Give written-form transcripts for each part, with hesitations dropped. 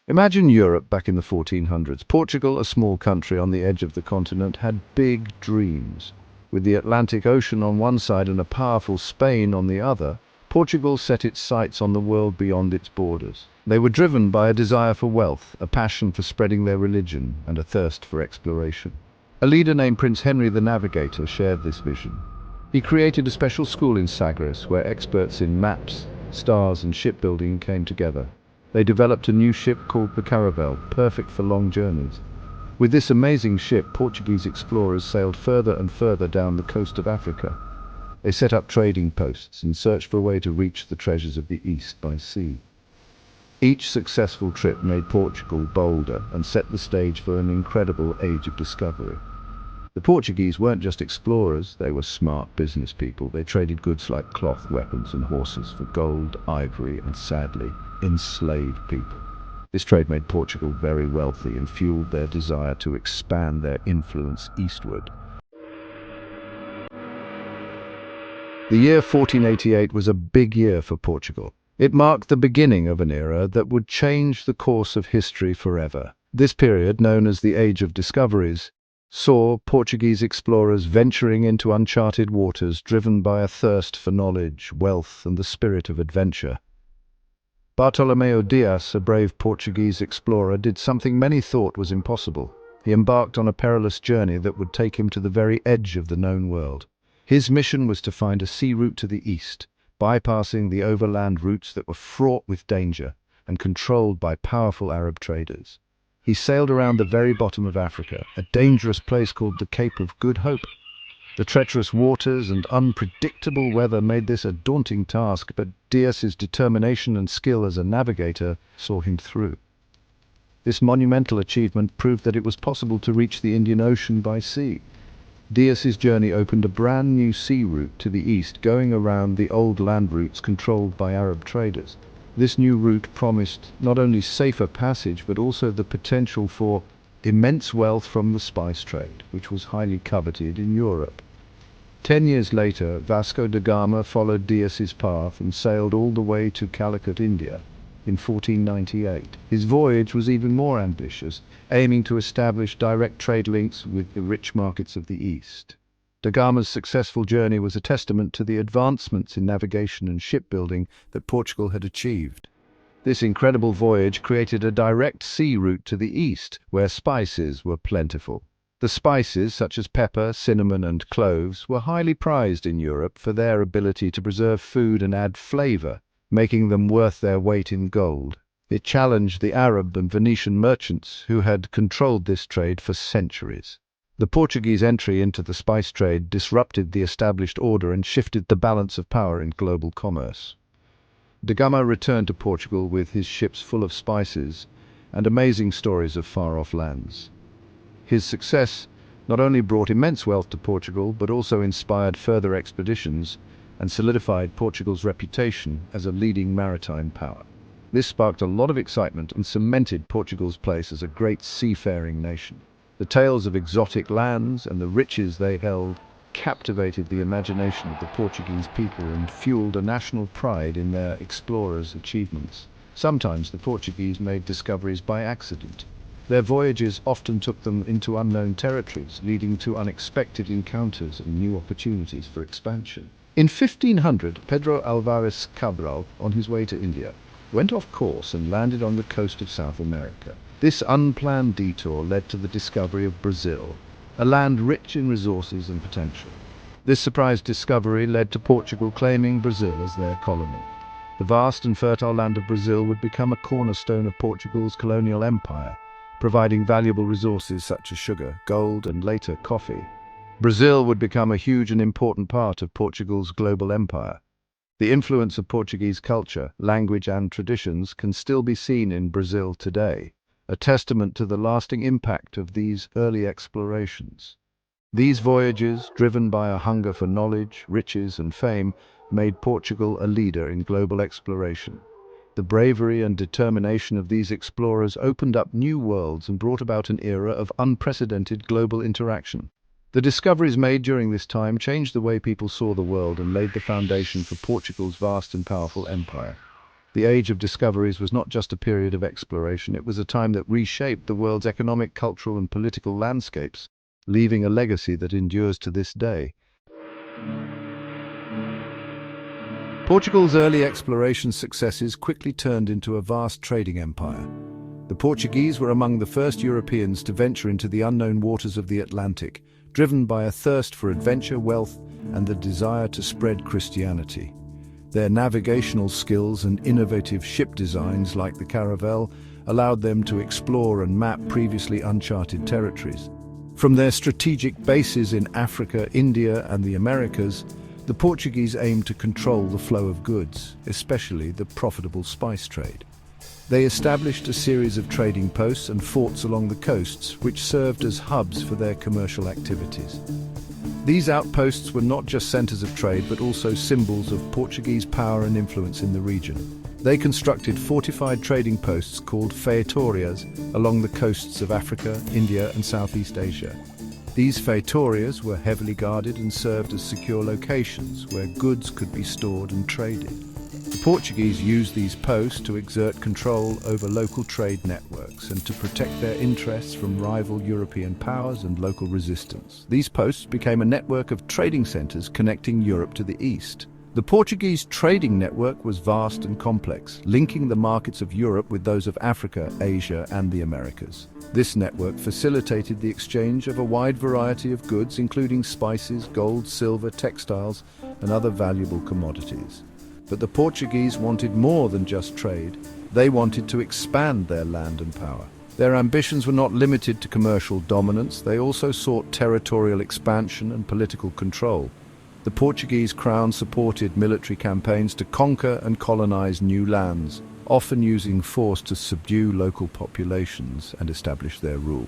Imagine Europe back in the 1400s. Portugal, a small country on the edge of the continent, had big dreams. With the Atlantic Ocean on one side and a powerful Spain on the other, Portugal set its sights on the world beyond its borders. They were driven by a desire for wealth, a passion for spreading their religion, and a thirst for exploration. A leader named Prince Henry the Navigator shared this vision. He created a special school in Sagres where experts in maps, stars, and shipbuilding came together. They developed a new ship called the Caravel, perfect for long journeys. With this amazing ship, Portuguese explorers sailed further and further down the coast of Africa. They set up trading posts and searched for a way to reach the treasures of the East by sea. Each successful trip made Portugal bolder and set the stage for an incredible age of discovery. The Portuguese weren't just explorers, they were smart business people. They traded goods like cloth, weapons, and horses for gold, ivory, and sadly, enslaved people. This trade made Portugal very wealthy and fueled their desire to expand their influence eastward. The year 1488 was a big year for Portugal. It marked the beginning of an era that would change the course of history forever. This period, known as the Age of Discoveries, saw Portuguese explorers venturing into uncharted waters, driven by a thirst for knowledge, wealth, and the spirit of adventure. Bartolomeu Dias, a brave Portuguese explorer, did something many thought was impossible. He embarked on a perilous journey that would take him to the very edge of the known world. His mission was to find a sea route to the east, bypassing the overland routes that were fraught with danger and controlled by powerful Arab traders. He sailed around the very bottom of Africa, a dangerous place called the Cape of Good Hope. The treacherous waters and unpredictable weather made this a daunting task, but Dias's determination and skill as a navigator saw him through. This monumental achievement proved that it was possible to reach the Indian Ocean by sea. Dias's journey opened a brand new sea route to the east, going around the old land routes controlled by Arab traders. This new route promised not only safer passage, but also the potential for immense wealth from the spice trade, which was highly coveted in Europe. 10 years later, Vasco da Gama followed Dias's path and sailed all the way to Calicut, India, in 1498. His voyage was even more ambitious, aiming to establish direct trade links with the rich markets of the East. Da Gama's successful journey was a testament to the advancements in navigation and shipbuilding that Portugal had achieved. This incredible voyage created a direct sea route to the east, where spices were plentiful. The spices, such as pepper, cinnamon, and cloves, were highly prized in Europe for their ability to preserve food and add flavor, making them worth their weight in gold. It challenged the Arab and Venetian merchants who had controlled this trade for centuries. The Portuguese entry into the spice trade disrupted the established order and shifted the balance of power in global commerce. Da Gama returned to Portugal with his ships full of spices and amazing stories of far-off lands. His success not only brought immense wealth to Portugal, but also inspired further expeditions and solidified Portugal's reputation as a leading maritime power. This sparked a lot of excitement and cemented Portugal's place as a great seafaring nation. The tales of exotic lands and the riches they held captivated the imagination of the Portuguese people and fueled a national pride in their explorers' achievements. Sometimes the Portuguese made discoveries by accident. Their voyages often took them into unknown territories, leading to unexpected encounters and new opportunities for expansion. In 1500, Pedro Alvarez Cabral, on his way to India, went off course and landed on the coast of South America. This unplanned detour led to the discovery of Brazil, a land rich in resources and potential. This surprise discovery led to Portugal claiming Brazil as their colony. The vast and fertile land of Brazil would become a cornerstone of Portugal's colonial empire, providing valuable resources such as sugar, gold, and later coffee. Brazil would become a huge and important part of Portugal's global empire. The influence of Portuguese culture, language, and traditions can still be seen in Brazil today, a testament to the lasting impact of these early explorations. These voyages, driven by a hunger for knowledge, riches, and fame, made Portugal a leader in global exploration. The bravery and determination of these explorers opened up new worlds and brought about an era of unprecedented global interaction. The discoveries made during this time changed the way people saw the world and laid the foundation for Portugal's vast and powerful empire. The Age of Discoveries was not just a period of exploration, it was a time that reshaped the world's economic, cultural, and political landscapes, leaving a legacy that endures to this day. Portugal's early exploration successes quickly turned into a vast trading empire. The Portuguese were among the first Europeans to venture into the unknown waters of the Atlantic, driven by a thirst for adventure, wealth, and the desire to spread Christianity. Their navigational skills and innovative ship designs like the caravel allowed them to explore and map previously uncharted territories. From their strategic bases in Africa, India, and the Americas, the Portuguese aimed to control the flow of goods, especially the profitable spice trade. They established a series of trading posts and forts along the coasts, which served as hubs for their commercial activities. These outposts were not just centers of trade, but also symbols of Portuguese power and influence in the region. They constructed fortified trading posts called feitorias along the coasts of Africa, India, and Southeast Asia. These feitorias were heavily guarded and served as secure locations where goods could be stored and traded. The Portuguese used these posts to exert control over local trade networks and to protect their interests from rival European powers and local resistance. These posts became a network of trading centers connecting Europe to the east. The Portuguese trading network was vast and complex, linking the markets of Europe with those of Africa, Asia, and the Americas. This network facilitated the exchange of a wide variety of goods, including spices, gold, silver, textiles, and other valuable commodities. But the Portuguese wanted more than just trade. They wanted to expand their land and power. Their ambitions were not limited to commercial dominance. They also sought territorial expansion and political control. The Portuguese crown supported military campaigns to conquer and colonize new lands, often using force to subdue local populations and establish their rule.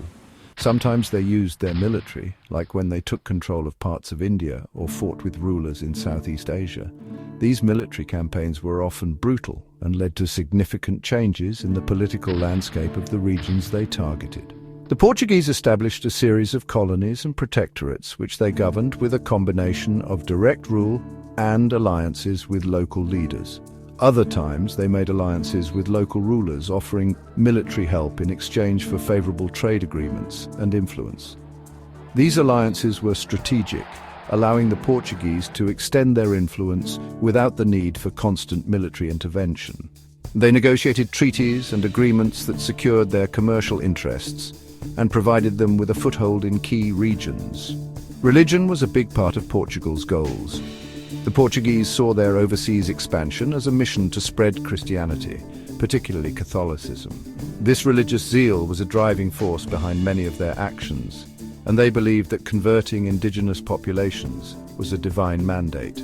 Sometimes they used their military, like when they took control of parts of India or fought with rulers in Southeast Asia. These military campaigns were often brutal and led to significant changes in the political landscape of the regions they targeted. The Portuguese established a series of colonies and protectorates which they governed with a combination of direct rule and alliances with local leaders. Other times they made alliances with local rulers, offering military help in exchange for favorable trade agreements and influence. These alliances were strategic, allowing the Portuguese to extend their influence without the need for constant military intervention. They negotiated treaties and agreements that secured their commercial interests and provided them with a foothold in key regions. Religion was a big part of Portugal's goals. The Portuguese saw their overseas expansion as a mission to spread Christianity, particularly Catholicism. This religious zeal was a driving force behind many of their actions, and they believed that converting indigenous populations was a divine mandate.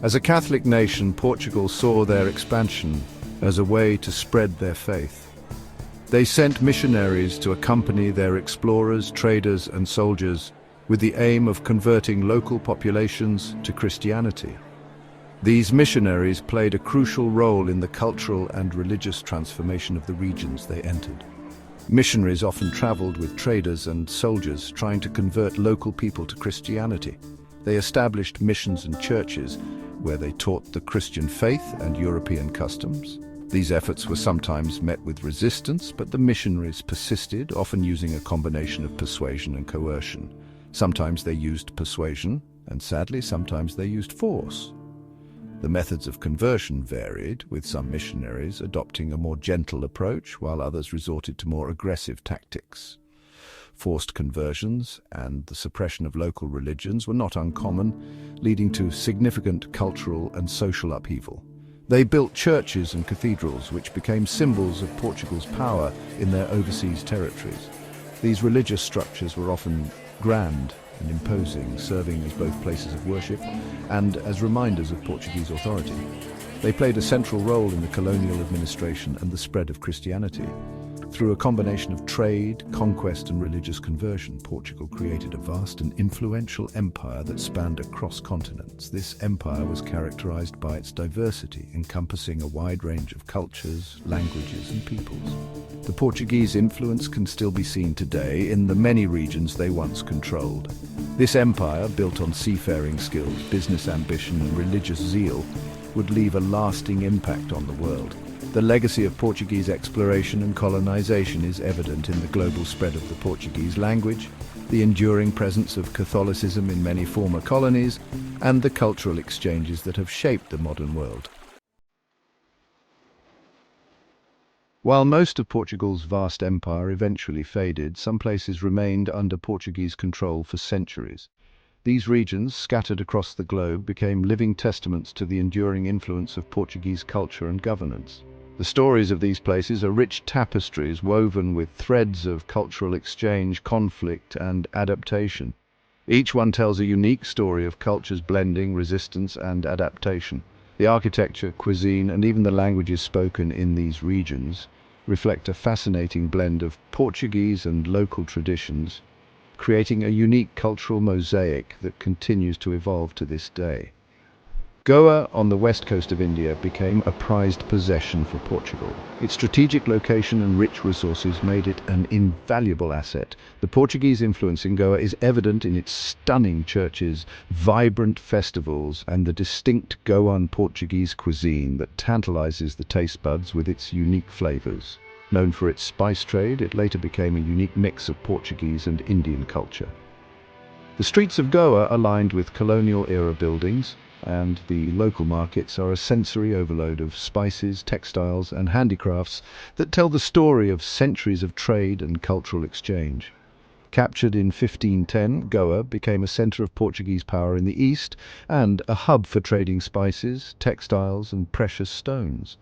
As a Catholic nation, Portugal saw their expansion as a way to spread their faith. They sent missionaries to accompany their explorers, traders, and soldiers with the aim of converting local populations to Christianity. These missionaries played a crucial role in the cultural and religious transformation of the regions they entered. Missionaries often traveled with traders and soldiers trying to convert local people to Christianity. They established missions and churches where they taught the Christian faith and European customs. These efforts were sometimes met with resistance, but the missionaries persisted, often using a combination of persuasion and coercion. Sometimes they used persuasion, and sadly, sometimes they used force. The methods of conversion varied, with some missionaries adopting a more gentle approach, while others resorted to more aggressive tactics. Forced conversions and the suppression of local religions were not uncommon, leading to significant cultural and social upheaval. They built churches and cathedrals which became symbols of Portugal's power in their overseas territories. These religious structures were often grand and imposing, serving as both places of worship and as reminders of Portuguese authority. They played a central role in the colonial administration and the spread of Christianity. Through a combination of trade, conquest, and religious conversion, Portugal created a vast and influential empire that spanned across continents. This empire was characterized by its diversity, encompassing a wide range of cultures, languages, and peoples. The Portuguese influence can still be seen today in the many regions they once controlled. This empire, built on seafaring skills, business ambition, and religious zeal, would leave a lasting impact on the world. The legacy of Portuguese exploration and colonization is evident in the global spread of the Portuguese language, the enduring presence of Catholicism in many former colonies, and the cultural exchanges that have shaped the modern world. While most of Portugal's vast empire eventually faded, some places remained under Portuguese control for centuries. These regions, scattered across the globe, became living testaments to the enduring influence of Portuguese culture and governance. The stories of these places are rich tapestries woven with threads of cultural exchange, conflict, and adaptation. Each one tells a unique story of cultures blending, resistance, and adaptation. The architecture, cuisine, and even the languages spoken in these regions reflect a fascinating blend of Portuguese and local traditions, creating a unique cultural mosaic that continues to evolve to this day. Goa, on the west coast of India, became a prized possession for Portugal. Its strategic location and rich resources made it an invaluable asset. The Portuguese influence in Goa is evident in its stunning churches, vibrant festivals, and the distinct Goan Portuguese cuisine that tantalizes the taste buds with its unique flavors. Known for its spice trade, it later became a unique mix of Portuguese and Indian culture. The streets of Goa are lined with colonial-era buildings, and the local markets are a sensory overload of spices, textiles, and handicrafts that tell the story of centuries of trade and cultural exchange. Captured in 1510, Goa became a center of Portuguese power in the east and a hub for trading spices, textiles, and precious stones.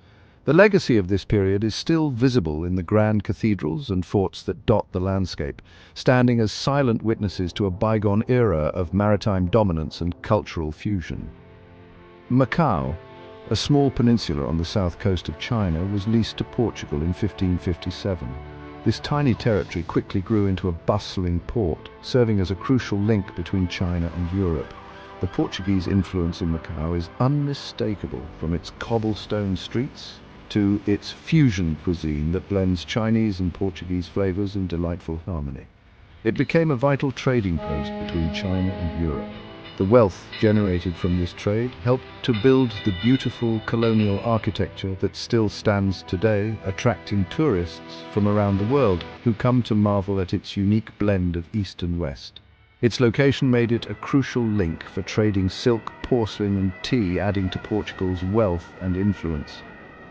The legacy of this period is still visible in the grand cathedrals and forts that dot the landscape, standing as silent witnesses to a bygone era of maritime dominance and cultural fusion. Macau, a small peninsula on the south coast of China, was leased to Portugal in 1557. This tiny territory quickly grew into a bustling port, serving as a crucial link between China and Europe. The Portuguese influence in Macau is unmistakable, from its cobblestone streets to its fusion cuisine that blends Chinese and Portuguese flavors in delightful harmony. It became a vital trading post between China and Europe. The wealth generated from this trade helped to build the beautiful colonial architecture that still stands today, attracting tourists from around the world who come to marvel at its unique blend of East and West. Its location made it a crucial link for trading silk, porcelain, and tea, adding to Portugal's wealth and influence.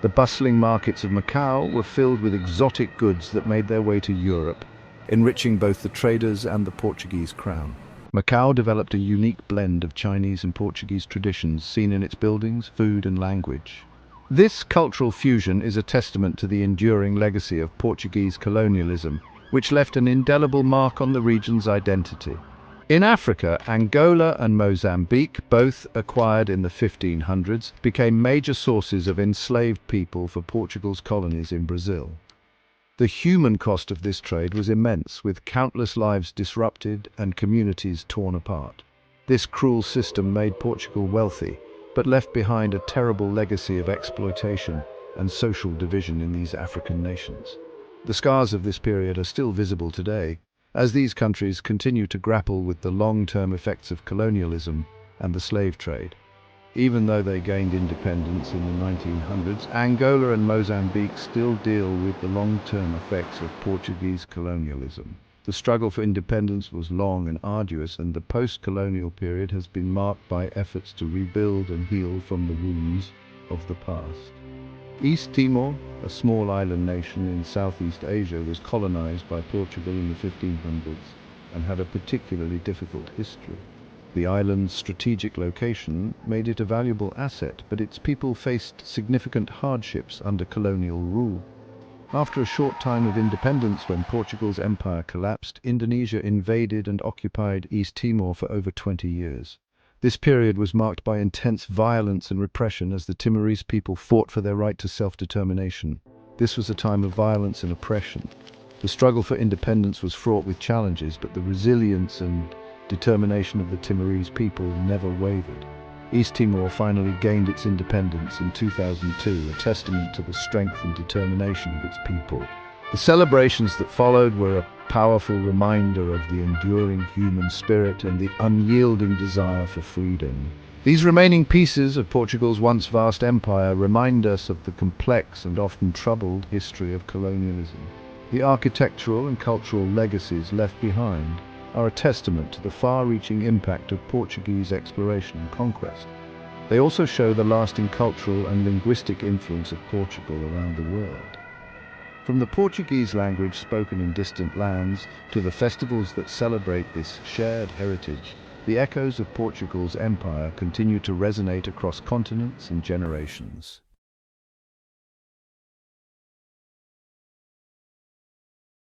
The bustling markets of Macau were filled with exotic goods that made their way to Europe, enriching both the traders and the Portuguese crown. Macau developed a unique blend of Chinese and Portuguese traditions seen in its buildings, food, and language. This cultural fusion is a testament to the enduring legacy of Portuguese colonialism, which left an indelible mark on the region's identity. In Africa, Angola and Mozambique, both acquired in the 1500s, became major sources of enslaved people for Portugal's colonies in Brazil. The human cost of this trade was immense, with countless lives disrupted and communities torn apart. This cruel system made Portugal wealthy, but left behind a terrible legacy of exploitation and social division in these African nations. The scars of this period are still visible today, as these countries continue to grapple with the long-term effects of colonialism and the slave trade. Even though they gained independence in the 1900s, Angola and Mozambique still deal with the long-term effects of Portuguese colonialism. The struggle for independence was long and arduous, and the post-colonial period has been marked by efforts to rebuild and heal from the wounds of the past. East Timor, a small island nation in Southeast Asia, was colonized by Portugal in the 1500s and had a particularly difficult history. The island's strategic location made it a valuable asset, but its people faced significant hardships under colonial rule. After a short time of independence, when Portugal's empire collapsed, Indonesia invaded and occupied East Timor for over 20 years. This period was marked by intense violence and repression as the Timorese people fought for their right to self-determination. This was a time of violence and oppression. The struggle for independence was fraught with challenges, but the resilience and determination of the Timorese people never wavered. East Timor finally gained its independence in 2002, a testament to the strength and determination of its people. The celebrations that followed were a powerful reminder of the enduring human spirit and the unyielding desire for freedom. These remaining pieces of Portugal's once vast empire remind us of the complex and often troubled history of colonialism. The architectural and cultural legacies left behind are a testament to the far-reaching impact of Portuguese exploration and conquest. They also show the lasting cultural and linguistic influence of Portugal around the world. From the Portuguese language spoken in distant lands to the festivals that celebrate this shared heritage, the echoes of Portugal's empire continue to resonate across continents and generations.